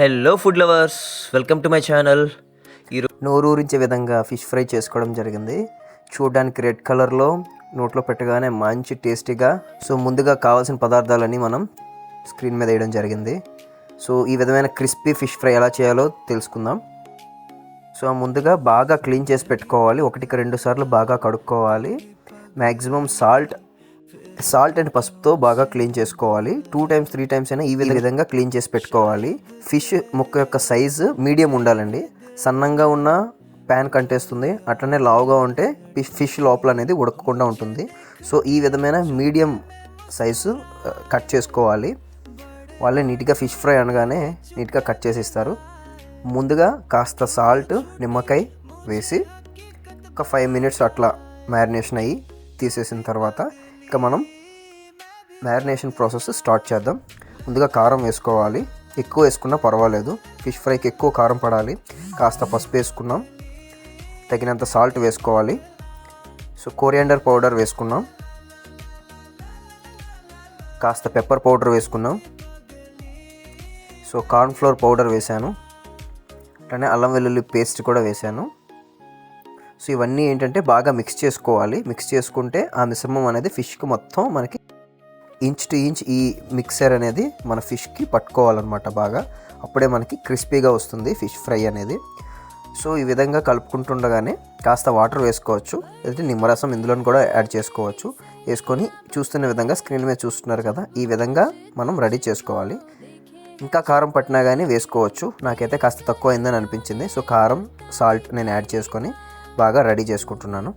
Hello food lovers, welcome to my channel. నోరూరించే విధంగా fish fry చేసుకోవడం జరిగింది. చూడడానికి రెడ్ కలర్లో, నోట్లో పెట్టగానే మంచి టేస్టీగా. సో ముందుగా కావాల్సిన పదార్థాలన్నీ మనం స్క్రీన్ మీద వేయడం జరిగింది. సో ఈ విధమైన క్రిస్పీ ఫిష్ ఫ్రై ఎలా చేయాలో తెలుసుకుందాం. సో ముందుగా బాగా క్లీన్ చేసి పెట్టుకోవాలి. 1-2 సార్లు బాగా కడుక్కోవాలి. మ్యాక్సిమం సాల్ట్ అండ్ పసుపుతో బాగా క్లీన్ చేసుకోవాలి. 2 times 3 times అయినా ఈ విధంగా క్లీన్ చేసి పెట్టుకోవాలి. ఫిష్ ముక్క యొక్క సైజు మీడియం ఉండాలండి. సన్నంగా ఉన్న ప్యాన్ కంటేస్తుంది, అట్లనే లావుగా ఉంటే ఫిష్ లోపల అనేది ఉడకకుండా ఉంటుంది. సో ఈ విధమైన మీడియం సైజు కట్ చేసుకోవాలి. వాళ్ళే నీట్గా ఫిష్ ఫ్రై అనగానే నీట్గా కట్ చేసి ఇస్తారు. ముందుగా కాస్త సాల్ట్, నిమ్మకాయ వేసి ఒక 5 minutes అట్లా మ్యారినేషన్ అయ్యి తీసేసిన తర్వాత ఇక మనం మ్యారినేషన్ ప్రాసెస్ స్టార్ట్ చేద్దాం. ముందుగా కారం వేసుకోవాలి. ఎక్కువ వేసుకున్నా పర్వాలేదు, ఫిష్ ఫ్రైకి ఎక్కువ కారం పడాలి. కాస్త పసుపు వేసుకున్నాం, తగినంత సాల్ట్ వేసుకోవాలి. సో కొరియాండర్ పౌడర్ వేసుకున్నాం, కాస్త పెప్పర్ పౌడర్ వేసుకున్నాం. సో కార్న్ఫ్లోర్ పౌడర్ వేసాను, అట్లనే అల్లం వెల్లుల్లి పేస్ట్ కూడా వేసాను. సో ఇవన్నీ ఏంటంటే బాగా మిక్స్ చేసుకోవాలి. మిక్స్ చేసుకుంటే ఆ మిశ్రమం అనేది ఫిష్కి మొత్తం మనకి ఇంచ్ టు ఇంచ్ ఈ మిక్సర్ అనేది మన ఫిష్కి పట్టుకోవాలన్నమాట బాగా. అప్పుడే మనకి క్రిస్పీగా వస్తుంది ఫిష్ ఫ్రై అనేది. సో ఈ విధంగా కలుపుకుంటుండగానే కాస్త వాటర్ వేసుకోవచ్చు, లేదంటే నిమ్మరసం ఇందులో కూడా యాడ్ చేసుకోవచ్చు. వేసుకొని చూస్తున్న విధంగా స్క్రీన్ మీద చూస్తున్నారు కదా, ఈ విధంగా మనం రెడీ చేసుకోవాలి. ఇంకా కారం పట్టినా కానీ వేసుకోవచ్చు. నాకైతే కాస్త తక్కువ అయిందని అనిపించింది. సో కారం, సాల్ట్ నేను యాడ్ చేసుకొని బాగా రెడీ చేసుకుంటున్నాను.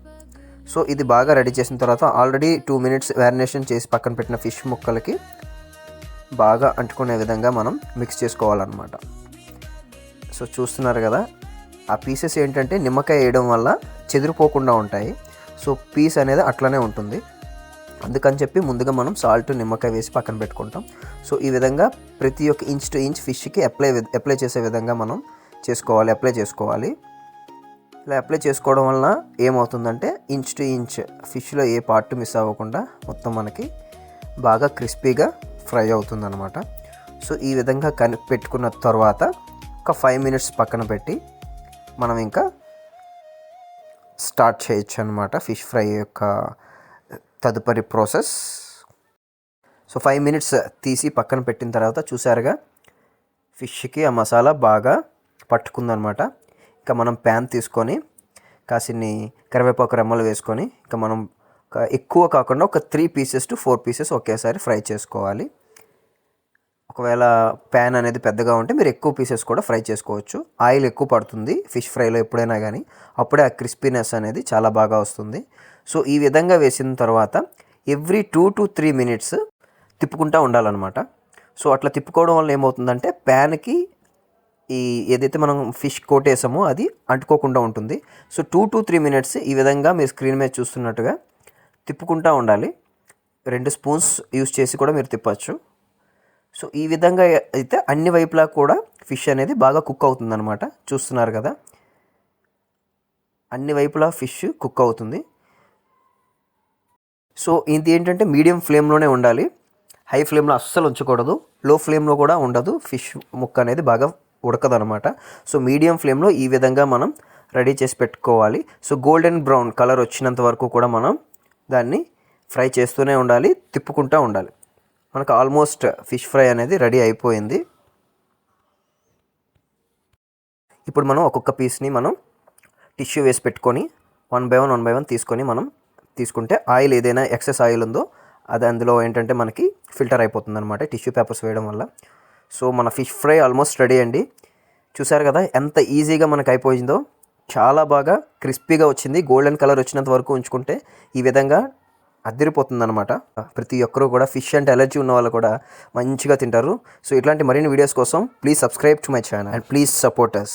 సో ఇది బాగా రెడీ చేసిన తర్వాత ఆల్రెడీ 2 minutes మ్యారినేషన్ చేసి పక్కన పెట్టిన ఫిష్ ముక్కలకి బాగా అంటుకునే విధంగా మనం మిక్స్ చేసుకోవాలన్నమాట. సో చూస్తున్నారు కదా, ఆ పీసెస్ ఏంటంటే నిమ్మకాయ వేయడం వల్ల చెదిరిపోకుండా ఉంటాయి. సో పీస్ అనేది అట్లనే ఉంటుంది. అందుకని చెప్పి ముందుగా మనం సాల్ట్, నిమ్మకాయ వేసి పక్కన పెట్టుకుంటాం. సో ఈ విధంగా ప్రతి ఒక్క ఇంచ్ టు ఇంచ్ ఫిష్కి అప్లై చేసే విధంగా మనం అప్లై చేసుకోవాలి. ఇలా అప్లై చేసుకోవడం వలన ఏమవుతుందంటే ఇంచ్ టు ఇంచ్ ఫిష్లో ఏ పార్ట్ మిస్ అవ్వకుండా మొత్తం మనకి బాగా క్రిస్పీగా ఫ్రై అవుతుందన్నమాట. సో ఈ విధంగా పెట్టుకున్న తర్వాత ఒక 5 minutes పక్కన పెట్టి మనం ఇంకా స్టార్ట్ చేయొచ్చు అనమాట ఫిష్ ఫ్రై యొక్క తదుపరి ప్రాసెస్. సో 5 minutes తీసి పక్కన పెట్టిన తర్వాత చూసారుగా ఫిష్కి ఆ మసాలా బాగా పట్టుకుందనమాట. ఇంకా మనం ప్యాన్ తీసుకొని కాసిన్ని కరివేపాకు రెమ్మలు వేసుకొని ఇంకా మనం ఎక్కువ కాకుండా ఒక 3 pieces to 4 pieces ఒకేసారి ఫ్రై చేసుకోవాలి. ఒకవేళ ప్యాన్ అనేది పెద్దగా ఉంటే మీరు ఎక్కువ పీసెస్ కూడా ఫ్రై చేసుకోవచ్చు. ఆయిల్ ఎక్కువ పడుతుంది ఫిష్ ఫ్రైలో ఎప్పుడైనా కానీ, అప్పుడే ఆ క్రిస్పీనెస్ అనేది చాలా బాగా వస్తుంది. సో ఈ విధంగా వేసిన తర్వాత ఎవ్రీ 2 to 3 minutes తిప్పుకుంటూ ఉండాలన్నమాట. సో అట్లా తిప్పుకోవడం వల్ల ఏమవుతుందంటే ప్యాన్కి ఈ ఏదైతే మనం ఫిష్ కోటేసామో అది అంటుకోకుండా ఉంటుంది. సో 2 to 3 minutes ఈ విధంగా మీరు స్క్రీన్ మీద చూస్తున్నట్టుగా తిప్పుకుంటూ ఉండాలి. 2 spoons యూస్ చేసి కూడా మీరు తిప్పచ్చు. సో ఈ విధంగా అయితే అన్ని వైపులా కూడా ఫిష్ అనేది బాగా కుక్ అవుతుందన్నమాట. చూస్తున్నారు కదా, అన్ని వైపులా ఫిష్ కుక్ అవుతుంది. సో ఇది ఏంటంటే మీడియం ఫ్లేమ్లోనే ఉండాలి, హై ఫ్లేమ్లో అస్సలు ఉంచకూడదు, లో ఫ్లేమ్లో కూడా ఉండదు. ఫిష్ ముక్క అనేది బాగా ఉడకదనమాట. సో మీడియం ఫ్లేమ్లో ఈ విధంగా మనం రెడీ చేసి పెట్టుకోవాలి. సో గోల్డెన్ బ్రౌన్ కలర్ వచ్చినంత వరకు కూడా మనం దాన్ని ఫ్రై చేస్తూనే ఉండాలి, తిప్పుకుంటూ ఉండాలి. మనకు ఆల్మోస్ట్ ఫిష్ ఫ్రై అనేది రెడీ అయిపోయింది. ఇప్పుడు మనం ఒక్కొక్క పీస్ని మనం టిష్యూ వేసి పెట్టుకొని 1 by 1 తీసుకుంటే ఆయిల్ ఏదైనా ఎక్సెస్ ఆయిల్ ఉందో అది అందులో ఏంటంటే మనకి ఫిల్టర్ అయిపోతుంది అనమాట టిష్యూ పేపర్స్ వేయడం వల్ల. సో మన ఫిష్ ఫ్రై ఆల్మోస్ట్ రెడీ అండి. చూసారు కదా ఎంత ఈజీగా మనకు అయిపోయిందో, చాలా బాగా క్రిస్పీగా వచ్చింది. గోల్డెన్ కలర్ వచ్చినంత వరకు ఉంచుకుంటే ఈ విధంగా అదిరిపోతుందన్నమాట. ప్రతి ఒక్కరూ కూడా ఫిష్ అంటే అలర్జీ ఉన్న వాళ్ళు కూడా మంచిగా తింటారు. సో ఇట్లాంటి మరిన్ని వీడియోస్ కోసం please subscribe to my channel and please support us.